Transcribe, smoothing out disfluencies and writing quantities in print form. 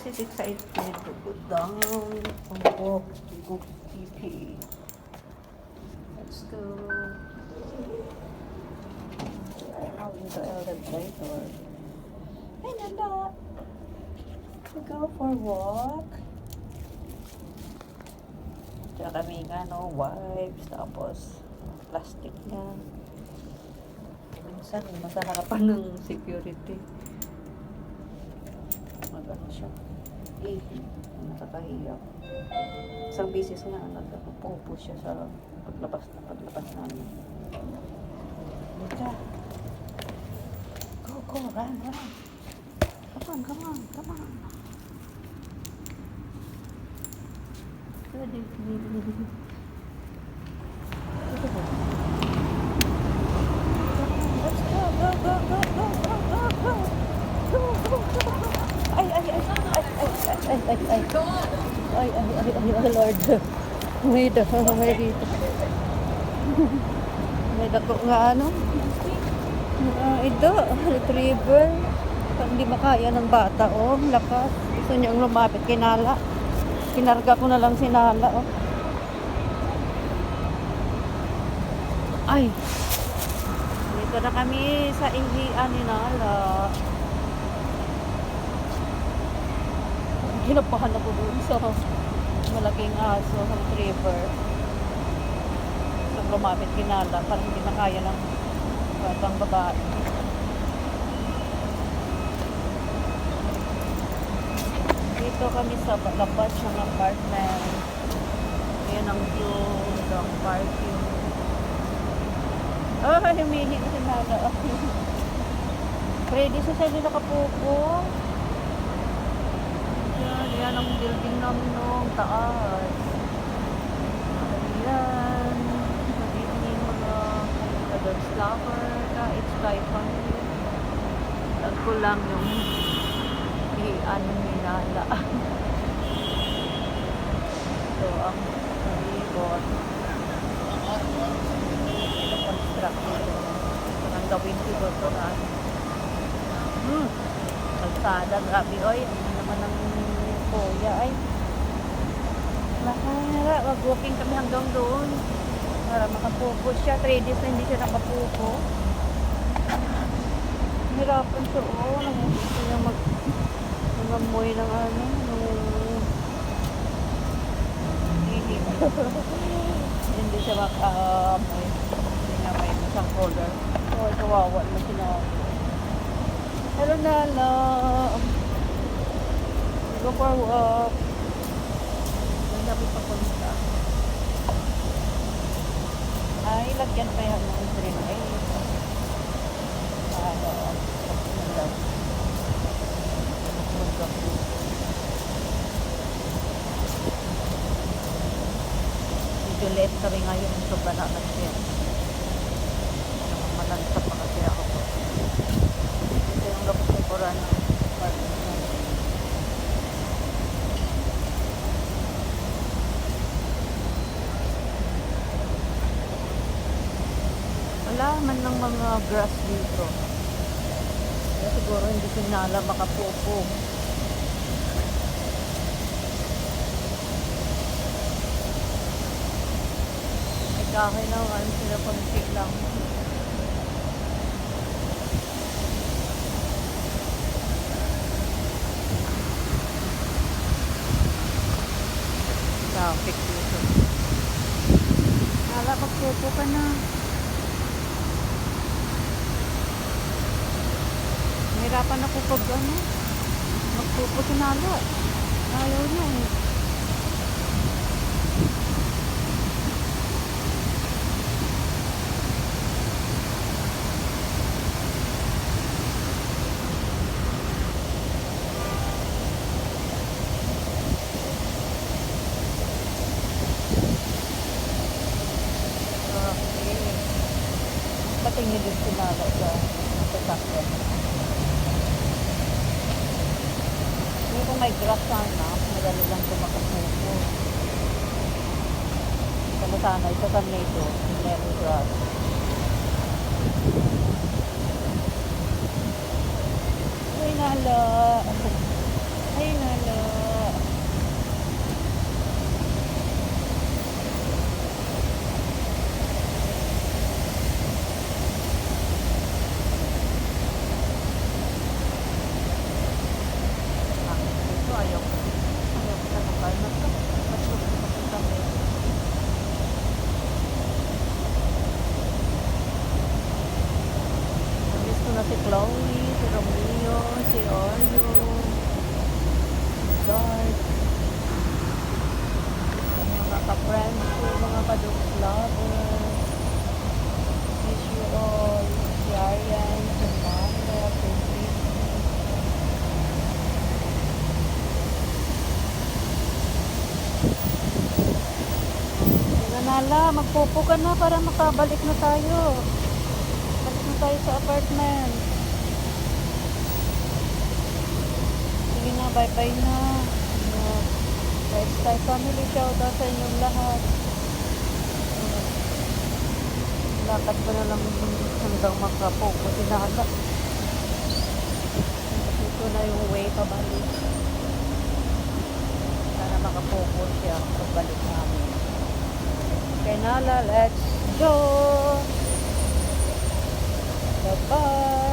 because he's excited to go down and walk to go PP. Let's go. Out in the elevator. Hey, Nanda! To go for a walk. Tsaka kami wipes, tapos plastic niya. Minsan, nasa harapan ng security. Magano siya. Nakakahiya. Isang bisis nga, nagpupo siya sa paglabas namin. Mika. Go, run. Come on. Ready. Let's go. Ay, Lord. May dito. May dako nga ito, retriever. Hindi makaya ng bata, lakas. Gusto niyang lumapit kay Nala. Kinarga ko na lang si Nala, Ay! Dito na kami sa ihian ni Nala. Ginapahan ako doon sa malaking aso, retriever. So, lumapit kay Nala, parang hindi makaya ng batang babae. Dito kami sa labas ng apartment. Ayan ang view ng parking. Humihingi na si Nala. Ready sa siya nakapupo. Yan ang building namin noong taas. Ayan. Good evening mga dogs lover. It's Typhon. Tag ko lang yung hihian ni Nala. So, ang ibon. Construct dito. Ang gawin dito ito na kalsada. Grabe, oy. Ano naman ang kuya, ay. Nakahara. Mag-walking kami hanggang doon. Para makapupo siya. 3 days na hindi siya nakapupo. Hirapan siya, Nangusin niya mag-amoy ng hindi siya mag-amoy. Hindi na may isang color. Kawawa na sinabi. Hello, Nala. Go for a walk. Nagsabi pa punta. Ay, lagyan pa yan ng drink. Ay, Juliet kami ngayon sa banana siya. Malanta pa kasi ako po. Ito yung lapos-laporan ng apartment. Wala man ng mga grass dito. Kaya siguro hindi si Nala makapupo. Kahoy naman sila konti lang. Traffic dito. Nala, magpupo ka na. Nahirapan ako pag magpupo si Nala. Ayaw niya Patingin din si Nala sa sasakyan. Hindi kung may grass sana, madali lang ito makapupo. Kaya sana ito kami ito, meron grass. Ay, Nala. Ay, Nala. Nala, magpupo ka na para makabalik na tayo. Balik na tayo sa apartment. Sige na, bye-bye na. Lifestyle family, shout out sa inyong lahat. Lakad ko na lang hanggang makapopo si Nala. Ito na yung way pabalik. Sana makapopo siya pagbalik namin. Okay, Nala, let's go! Bye-bye!